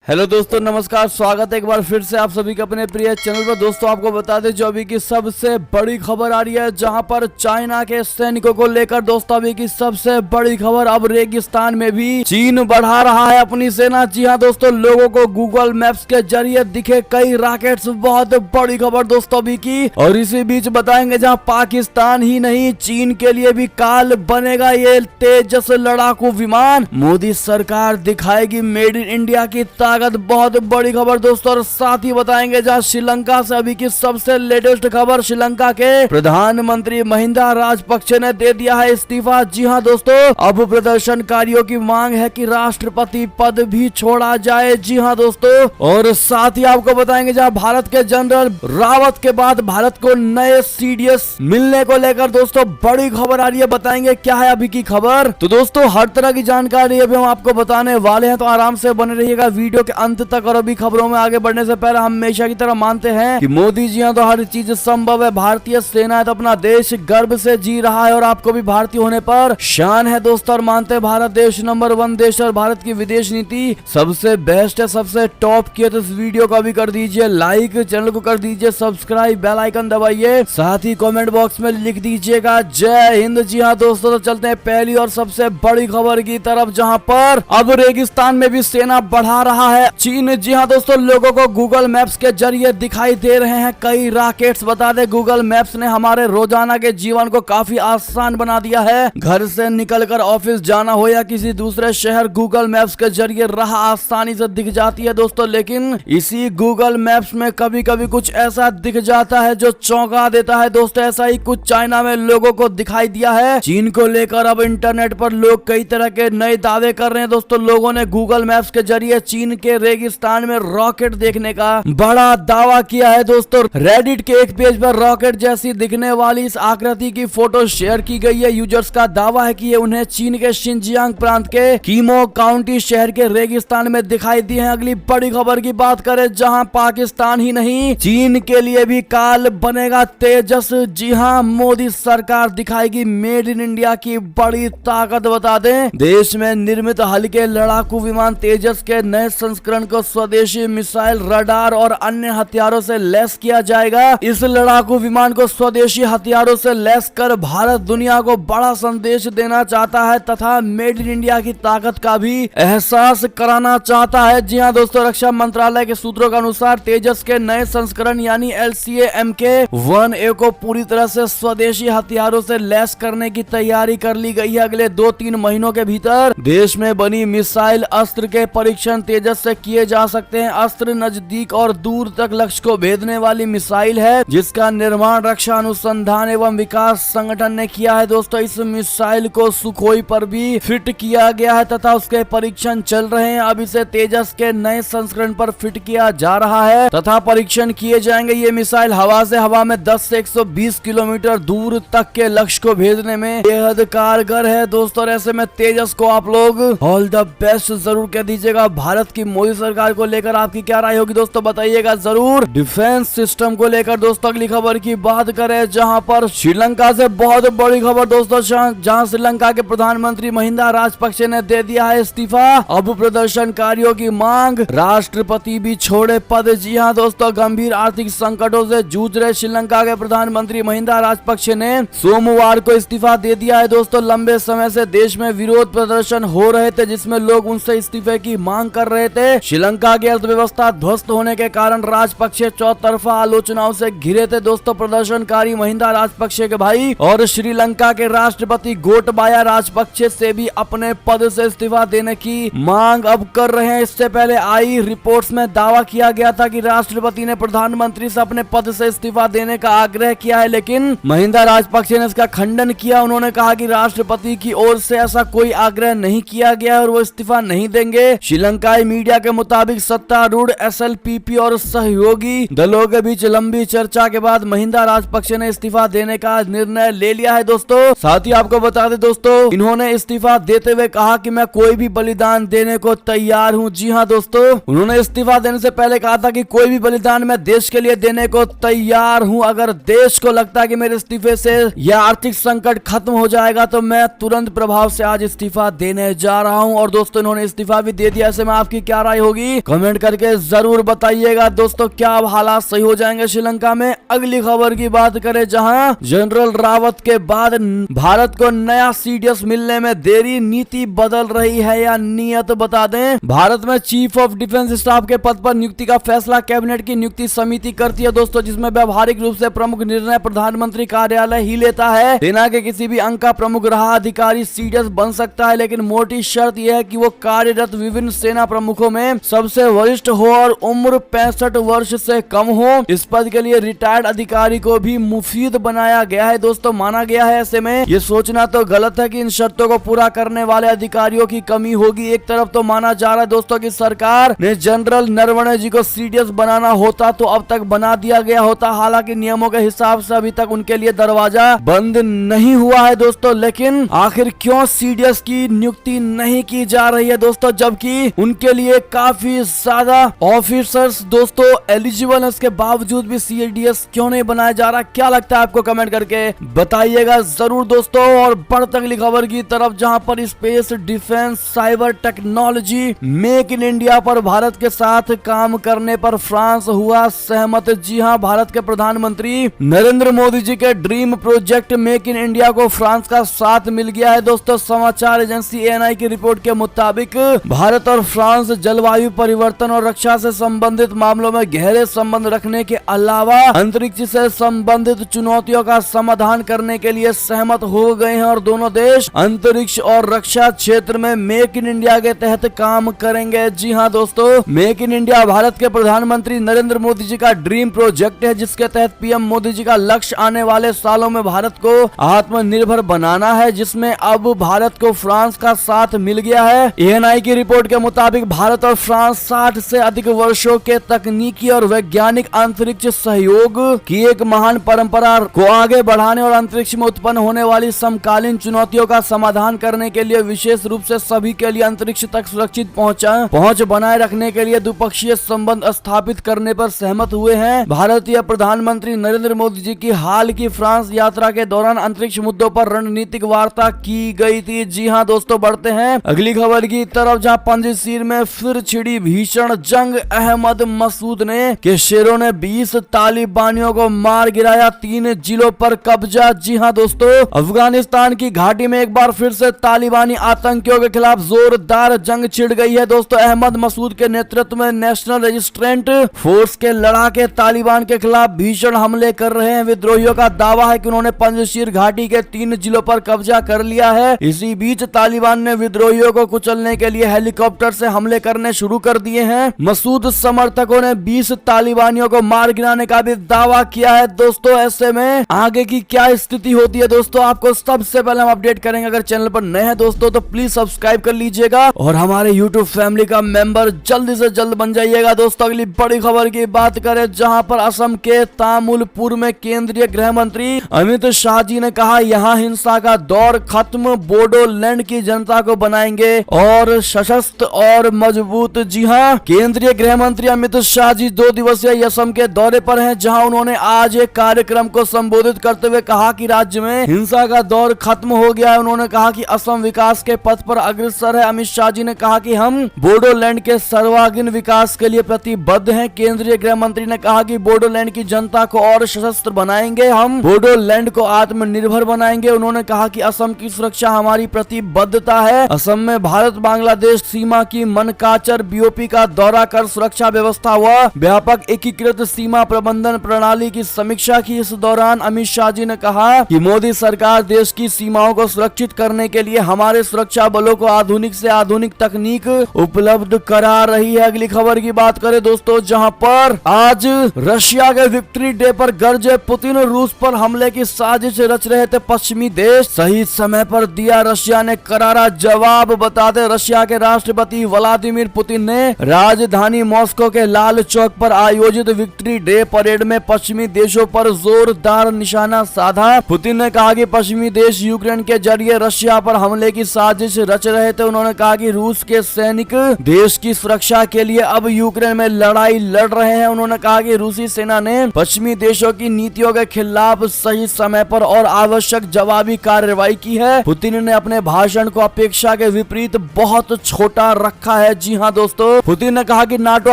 Hello दोस्तों, नमस्कार। स्वागत है एक बार फिर से आप सभी के अपने प्रिय चैनल पर। दोस्तों आपको बता दें जो अभी की सबसे बड़ी खबर आ रही है, जहां पर चाइना के सैनिकों को लेकर दोस्तों अभी की सबसे बड़ी खबर। अब रेगिस्तान में भी चीन बढ़ा रहा है अपनी सेना। जी हां दोस्तों, लोगों को गूगल मैप्स के जरिए दिखे कई रॉकेट्स। बहुत बड़ी खबर दोस्तों अभी की। और इसी बीच बताएंगे जहां पाकिस्तान ही नहीं, चीन के लिए भी काल बनेगा ये तेजस लड़ाकू विमान। मोदी सरकार दिखाएगी मेड इन इंडिया की ताकत। बहुत बड़ी खबर दोस्तों। और साथ ही बताएंगे जहां श्रीलंका से अभी की सबसे लेटेस्ट खबर। श्रीलंका के प्रधानमंत्री महिंदा राजपक्षे ने दे दिया है इस्तीफा। जी हां दोस्तों, अब प्रदर्शनकारियों की मांग है कि राष्ट्रपति पद भी छोड़ा जाए। जी हां दोस्तों, और साथ ही आपको बताएंगे जहां भारत के जनरल रावत के बाद भारत को नए सीडीएस मिलने को लेकर दोस्तों बड़ी खबर आ रही है। बताएंगे क्या है अभी की खबर। तो दोस्तों हर तरह की जानकारी अभी हम आपको बताने वाले हैं, तो आराम से बने रहिएगा वीडियो के अंत तक। और अभी खबरों में आगे बढ़ने से पहले हमेशा की तरह मानते हैं कि मोदी जी तो हर चीज संभव है। भारतीय सेना है तो अपना देश गर्व से जी रहा है और आपको भी भारतीय होने पर शान है दोस्तों। और मानते हैं भारत देश नंबर 1 देश और भारत की विदेश नीति सबसे बेस्ट है, सबसे टॉप की है। तो इस वीडियो को अभी कर दीजिए लाइक, चैनल को कर दीजिए सब्सक्राइब, बेल आइकन दबाइए, साथ ही कमेंट बॉक्स में लिख दीजिएगा जय हिंद। जी हाँ दोस्तों, तो चलते हैं पहली और सबसे बड़ी खबर की तरफ, जहां पर अब रेगिस्तान में भी सेना बढ़ा रहा है चीन। जी हाँ दोस्तों, लोगों को गूगल मैप्स के जरिए दिखाई दे रहे हैं कई रॉकेट्स। बता दें गूगल मैप्स ने हमारे रोजाना के जीवन को काफी आसान बना दिया है। घर से निकलकर ऑफिस जाना हो या किसी दूसरे शहर, गूगल मैप्स के जरिए राह आसानी से दिख जाती है दोस्तों। लेकिन इसी गूगल मैप्स में कभी कभी कुछ ऐसा दिख जाता है जो चौंका देता है दोस्तों। ऐसा ही कुछ चाइना में लोगों को दिखाई दिया है। चीन को लेकर अब इंटरनेट पर लोग कई तरह के नए दावे कर रहे हैं दोस्तों। लोगों ने गूगल मैप्स के जरिए चीन के रेगिस्तान में रॉकेट देखने का बड़ा दावा किया है दोस्तों। रेडिट के एक पेज पर रॉकेट जैसी दिखने वाली इस आकृति की फोटो शेयर की गई है। यूजर्स का दावा है कि ये उन्हें चीन के शिनजियांग प्रांत के कीमो काउंटी शहर के रेगिस्तान में दिखाई दी है। अगली बड़ी खबर की बात करें, जहां पाकिस्तान ही नहीं चीन के लिए भी काल बनेगा तेजस। जी हां, मोदी सरकार दिखाएगी मेड इन इंडिया की बड़ी ताकत। बता दें देश में निर्मित हल्के लड़ाकू विमान तेजस के नए संस्करण को स्वदेशी मिसाइल, रडार और अन्य हथियारों से लैस किया जाएगा। इस लड़ाकू विमान को स्वदेशी हथियारों से लैस कर भारत दुनिया को बड़ा संदेश देना चाहता है तथा मेड इन इंडिया की ताकत का भी एहसास कराना चाहता है। जी हां दोस्तों, रक्षा मंत्रालय के सूत्रों के अनुसार तेजस के नए संस्करण यानी LCA-MK-1A को पूरी तरह से स्वदेशी हथियारों से लैस करने की तैयारी कर ली गई है। अगले 2-3 महीनों के भीतर देश में बनी मिसाइल अस्त्र के परीक्षण तेजस से किए जा सकते हैं। अस्त्र नजदीक और दूर तक लक्ष्य को भेदने वाली मिसाइल है, जिसका निर्माण रक्षा अनुसंधान एवं विकास संगठन ने किया है दोस्तों। इस मिसाइल को सुखोई पर भी फिट किया गया है तथा उसके परीक्षण चल रहे हैं। अब इसे तेजस के नए संस्करण पर फिट किया जा रहा है तथा परीक्षण किए जाएंगे। ये मिसाइल हवा से हवा में 10 से 120 किलोमीटर दूर तक के लक्ष्य को भेजने में बेहद कारगर है दोस्तों। ऐसे में तेजस को आप लोग ऑल द बेस्ट जरूर कह दीजिएगा। भारत की मोदी सरकार को लेकर आपकी क्या राय होगी दोस्तों, बताइएगा जरूर। डिफेंस सिस्टम को लेकर दोस्तों अगली खबर की बात करें, जहां पर श्रीलंका से बहुत बड़ी खबर दोस्तों, जहां श्रीलंका के प्रधानमंत्री महिंदा राजपक्षे ने दे दिया है इस्तीफा। अब प्रदर्शनकारियों की मांग राष्ट्रपति भी छोड़े पद। जी हां दोस्तों, गंभीर आर्थिक संकटों से जूझ रहे श्रीलंका के प्रधानमंत्री महिंदा राजपक्षे ने सोमवार को इस्तीफा दे दिया है दोस्तों। लंबे समय से देश में विरोध प्रदर्शन हो रहे थे, जिसमें लोग उनसे इस्तीफे की मांग कर रहे थे। श्रीलंका की अर्थव्यवस्था ध्वस्त होने के कारण राजपक्षे चौतरफा आलोचनाओं से घिरे थे दोस्तों। प्रदर्शनकारी महिंदा राजपक्षे के भाई और श्रीलंका के राष्ट्रपति गोटबाया राजपक्षे से भी अपने पद से इस्तीफा देने की मांग अब कर रहे हैं। इससे पहले आई रिपोर्ट्स में दावा किया गया था कि राष्ट्रपति ने प्रधानमंत्री से अपने पद से इस्तीफा देने का आग्रह किया है, लेकिन महिंदा राजपक्षे ने इसका खंडन किया। उन्होंने कहा कि राष्ट्रपति की ओर से ऐसा कोई आग्रह नहीं किया गया और वो इस्तीफा नहीं देंगे। श्रीलंकाई मीडिया के मुताबिक सत्तारूढ़ SLPP और सहयोगी दलों के बीच लंबी चर्चा के बाद महिंदा राजपक्षे ने इस्तीफा देने का निर्णय ले लिया है दोस्तों। साथ ही आपको बता दें दोस्तों, इन्होंने इस्तीफा देते हुए कहा कि मैं कोई भी बलिदान देने को तैयार हूं। जी हां दोस्तों, उन्होंने इस्तीफा देने से पहले कहा था कि कोई भी बलिदान मैं देश के लिए देने को तैयार हूं। अगर देश को लगता है कि मेरे इस्तीफे से यह आर्थिक संकट खत्म हो जाएगा तो मैं तुरंत प्रभाव से आज इस्तीफा देने जा रहा हूं। और दोस्तों इन्होंने इस्तीफा भी दे दिया। ऐसे में आपकी क्या क्या राय होगी कमेंट करके जरूर बताइएगा। दोस्तों क्या अब हालात सही हो जाएंगे श्रीलंका में? अगली खबर की बात करें, जहां जनरल रावत के बाद भारत को नया सीडीएस मिलने में देरी, नीति बदल रही है या नियत? बता दें, भारत में चीफ ऑफ डिफेंस स्टाफ के पद पर नियुक्ति का फैसला कैबिनेट की नियुक्ति समिति करती है दोस्तों, जिसमें व्यवहारिक रूप से प्रमुख निर्णय प्रधानमंत्री कार्यालय ही लेता है। सेना के किसी भी अंग का प्रमुख रहा अधिकारी सीडीएस बन सकता है, लेकिन मोटी शर्त यह है कि वो कार्यरत विभिन्न सेना प्रमुखों में सबसे वरिष्ठ हो और उम्र 65 वर्ष से कम हो। इस पद के लिए रिटायर्ड अधिकारी को भी मुफीद बनाया गया है दोस्तों, माना गया है। ऐसे में ये सोचना तो गलत है कि इन शर्तों को पूरा करने वाले अधिकारियों की कमी होगी। एक तरफ तो माना जा रहा है दोस्तों कि सरकार ने जनरल नरवणे जी को सीडीएस बनाना होता तो अब तक बना दिया गया होता, हालांकि नियमों के हिसाब से अभी तक उनके लिए दरवाजा बंद नहीं हुआ है दोस्तों। लेकिन आखिर क्यों सीडीएस की नियुक्ति नहीं की जा रही है दोस्तों, जबकि उनके लिए काफी ज्यादा ऑफिसर्स दोस्तों एलिजिबल है, उसके बावजूद भी सीडीएस क्यों नहीं बनाया जा रहा? क्या लगता है आपको? कमेंट करके बताइएगा जरूर दोस्तों। और बढ़ते अगली खबर की तरफ, जहां पर space, defence, cyber technology, make in India पर भारत के साथ काम करने पर फ्रांस हुआ सहमत। जी हां, भारत के प्रधानमंत्री नरेंद्र मोदी जी के dream project make in India को फ्रांस का साथ मिल गया है दोस्तों। समाचार एजेंसी एएनआई की रिपोर्ट के मुताबिक भारत और फ्रांस जलवायु परिवर्तन और रक्षा से संबंधित मामलों में गहरे संबंध रखने के अलावा अंतरिक्ष से संबंधित चुनौतियों का समाधान करने के लिए सहमत हो गए हैं और दोनों देश अंतरिक्ष और रक्षा क्षेत्र में मेक इन इंडिया के तहत काम करेंगे। जी हां दोस्तों, मेक इन इंडिया भारत के प्रधानमंत्री नरेंद्र मोदी जी का ड्रीम प्रोजेक्ट है, जिसके तहत पीएम मोदी जी का लक्ष्य आने वाले सालों में भारत को आत्मनिर्भर बनाना है, जिसमें अब भारत को फ्रांस का साथ मिल गया है। एएनआई की रिपोर्ट के मुताबिक भारत और फ्रांस 60 से अधिक वर्षों के तकनीकी और वैज्ञानिक अंतरिक्ष सहयोग की एक महान परंपरा को आगे बढ़ाने और अंतरिक्ष में उत्पन्न होने वाली समकालीन चुनौतियों का समाधान करने के लिए विशेष रूप से सभी के लिए अंतरिक्ष तक सुरक्षित पहुंच बनाए रखने के लिए द्विपक्षीय संबंध स्थापित करने पर सहमत हुए हैं। भारतीय प्रधानमंत्री नरेंद्र मोदी जी की हाल की फ्रांस यात्रा के दौरान अंतरिक्ष मुद्दों पर रणनीतिक वार्ता की गई थी। जी हां दोस्तों, बढ़ते हैं अगली खबर की तरफ, जहां पंजशीर में फिर छिड़ी भीषण जंग। अहमद मसूद के शेरों ने 20 तालिबानियों को मार गिराया, 3 जिलों पर कब्जा। जी हां दोस्तों, अफगानिस्तान की घाटी में एक बार फिर से तालिबानी आतंकियों के खिलाफ जोरदार जंग छिड़ गई है दोस्तों। अहमद मसूद के नेतृत्व में नेशनल रेजिस्टेंट फोर्स के लड़ाके तालिबान के खिलाफ भीषण हमले कर रहे हैं। विद्रोहियों का दावा है कि उन्होंने पंजशीर घाटी के 3 जिलों पर कब्जा कर लिया है। इसी बीच तालिबान ने विद्रोहियों को कुचलने के लिए हेलीकॉप्टर से हमले करने शुरू कर दिए हैं। मसूद समर्थकों ने 20 तालिबानियों को मार गिराने का भी दावा किया है दोस्तों। ऐसे में आगे की क्या स्थिति होती है दोस्तों, आपको सबसे पहले हम अपडेट करेंगे। अगर चैनल पर नए हैं दोस्तों तो प्लीज सब्सक्राइब कर लीजिएगा और हमारे यूट्यूब फैमिली का मेंबर जल्दी से जल्द बन जाइएगा दोस्तों। अगली बड़ी खबर की बात करें, जहां पर असम के तामुलपुर में केंद्रीय गृह मंत्री अमित शाह जी ने कहा, यहां हिंसा का दौर खत्म, बोडोलैंड की जनता को बनाएंगे और सशक्त और मजबूत। जी हां, केंद्रीय गृह मंत्री अमित शाह जी 2 दिवसीय असम के दौरे पर हैं, जहां उन्होंने आज एक कार्यक्रम को संबोधित करते हुए कहा कि राज्य में हिंसा का दौर खत्म हो गया है। उन्होंने कहा कि असम विकास के पथ पर अग्रसर है। अमित शाह जी ने कहा कि हम बोडोलैंड के सर्वांगीण विकास के लिए प्रतिबद्ध हैं। केंद्रीय गृह मंत्री ने कहा कि बोडोलैंड की जनता को और सशस्त्र बनाएंगे, हम बोडोलैंड को आत्मनिर्भर बनाएंगे। उन्होंने कहा कि असम की सुरक्षा हमारी प्रतिबद्धता है। असम में भारत बांग्लादेश सीमा की मनकाचर बीओपी का दौरा कर सुरक्षा व्यवस्था व व्यापक एकीकृत सीमा प्रबंधन प्रणाली की समीक्षा की। इस दौरान अमित शाह जी ने कहा कि मोदी सरकार देश की सीमाओं को सुरक्षित करने के लिए हमारे सुरक्षा बलों को आधुनिक से आधुनिक तकनीक उपलब्ध करा रही है। अगली खबर की बात करें दोस्तों, जहां पर आज रशिया के विक्ट्री डे पर गरजे पुतिन, रूस पर हमले की साजिश रच रहे थे पश्चिमी देश, सही समय पर दिया रशिया ने करारा जवाब। बताते रशिया के राष्ट्रपति व्लादिमीर पुतिन ने राजधानी मॉस्को के लाल चौक पर आयोजित विक्ट्री डे परेड में पश्चिमी देशों पर जोरदार निशाना साधा। पुतिन ने कहा कि पश्चिमी देश यूक्रेन के जरिए रशिया पर हमले की साजिश रच रहे थे। उन्होंने कहा कि रूस के सैनिक देश की सुरक्षा के लिए अब यूक्रेन में लड़ाई लड़ रहे हैं। उन्होंने कहा कि रूसी सेना ने पश्चिमी देशों की नीतियों के खिलाफ सही समय पर और आवश्यक जवाबी कार्रवाई की है। पुतिन ने अपने भाषण को अपेक्षा के विपरीत बहुत छोटा रखा है। जी हाँ दोस्तों, पुतिन ने कहा कि नाटो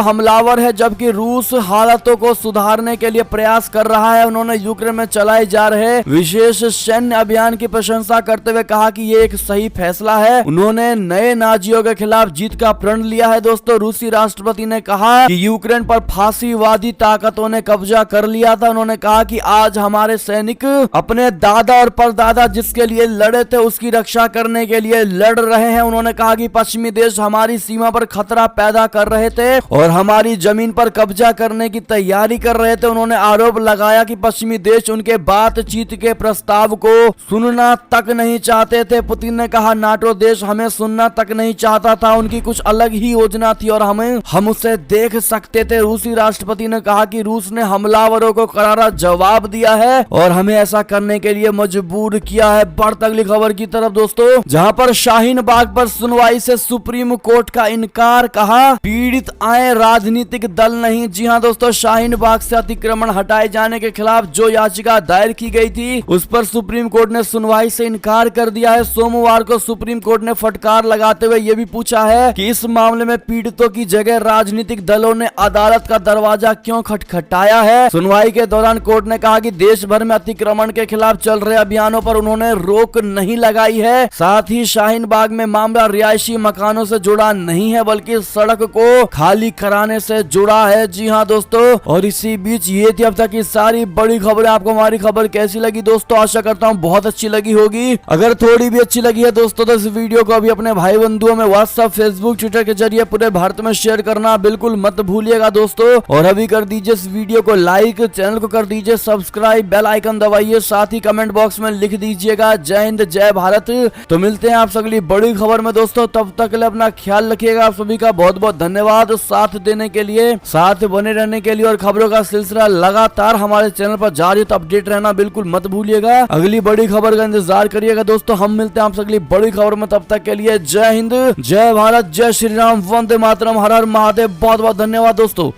हमलावर है जबकि रूस हालातों को सुधारने के लिए प्रयास कर रहा है। उन्होंने यूक्रेन में चलाए जा रहे विशेष सैन्य अभियान की प्रशंसा करते हुए कहा कि ये एक सही फैसला है। उन्होंने नए नाजियों के खिलाफ जीत का प्रण लिया है। दोस्तों, रूसी राष्ट्रपति ने कहा कि यूक्रेन पर फांसीवादी ताकतों ने कब्जा कर लिया था। उन्होंने कहा कि आज हमारे सैनिक अपने दादा और परदादा जिसके लिए लड़े थे उसकी रक्षा करने के लिए लड़ रहे हैं। उन्होंने कहा कि पश्चिमी देश हमारी सीमा पर खतरा पैदा कर रहे थे और हमारी जमीन पर कब्जा करने की तैयारी कर रहे थे। उन्होंने आरोप लगाया कि पश्चिमी देश उनके बातचीत के प्रस्ताव को सुनना तक नहीं चाहते थे। पुतिन ने कहा नाटो देश हमें सुनना तक नहीं चाहता था, उनकी कुछ अलग ही योजना थी और हम उसे देख सकते थे। रूसी राष्ट्रपति ने कहा कि रूस ने हमलावरों को करारा जवाब दिया है और हमें ऐसा करने के लिए मजबूर किया है। बढ़ते अगली खबर की तरफ दोस्तों, जहां पर शाहीन बाग पर सुनवाई से सुप्रीम कोर्ट का इनकार, कहा पीड़ित आए राजनीतिक दल नहीं। जी हां दोस्तों, शाहीन बाग से अतिक्रमण हटाए जाने के खिलाफ जो याचिका दायर की गई थी उस पर सुप्रीम कोर्ट ने सुनवाई से इनकार कर दिया है। सोमवार को सुप्रीम कोर्ट ने फटकार लगाते हुए यह भी पूछा है कि इस मामले में पीड़ितों की जगह राजनीतिक दलों ने अदालत का दरवाजा क्यों खटखटाया है। सुनवाई के दौरान कोर्ट ने कहा कि देश भर में अतिक्रमण के खिलाफ चल रहे अभियानों पर उन्होंने रोक नहीं लगाई है। साथ ही शाहीन बाग में मामला रिहायशी मकानों से जुड़ा नहीं है बल्कि सड़क को खाली कराने से जुड़ा है। जी हाँ दोस्तों, और इसी बीच ये थी अब तक की सारी बड़ी खबरें। आपको हमारी खबर कैसी लगी दोस्तों? आशा करता हूँ बहुत अच्छी लगी होगी। अगर थोड़ी भी अच्छी लगी है दोस्तों तो इस वीडियो को अभी अपने भाई बंधुओं में व्हाट्सएप, फेसबुक, ट्विटर के जरिए पूरे भारत में शेयर करना बिल्कुल मत भूलिएगा दोस्तों। और अभी कर दीजिए इस वीडियो को लाइक, चैनल को कर दीजिए सब्सक्राइब, बेल आइकन दबाइए, साथ ही कमेंट बॉक्स में लिख दीजिएगा जय हिंद जय भारत। तो मिलते हैं आप अगली बड़ी खबर में दोस्तों, तब तक के लिए अपना ख्याल रखिएगा। आप सभी का बहुत बहुत धन्यवाद साथ देने के लिए, साथ बने रहने के लिए, और खबरों का सिलसिला लगातार हमारे चैनल पर जारी, तो अपडेट रहना बिल्कुल मत भूलिएगा। अगली बड़ी खबर का इंतजार करिएगा दोस्तों। हम मिलते हैं आपसे अगली बड़ी खबर में, तब तक के लिए जय हिंद जय भारत, जय श्री राम, वंदे मातरम, हर हर महादेव। बहुत बहुत धन्यवाद दोस्तों।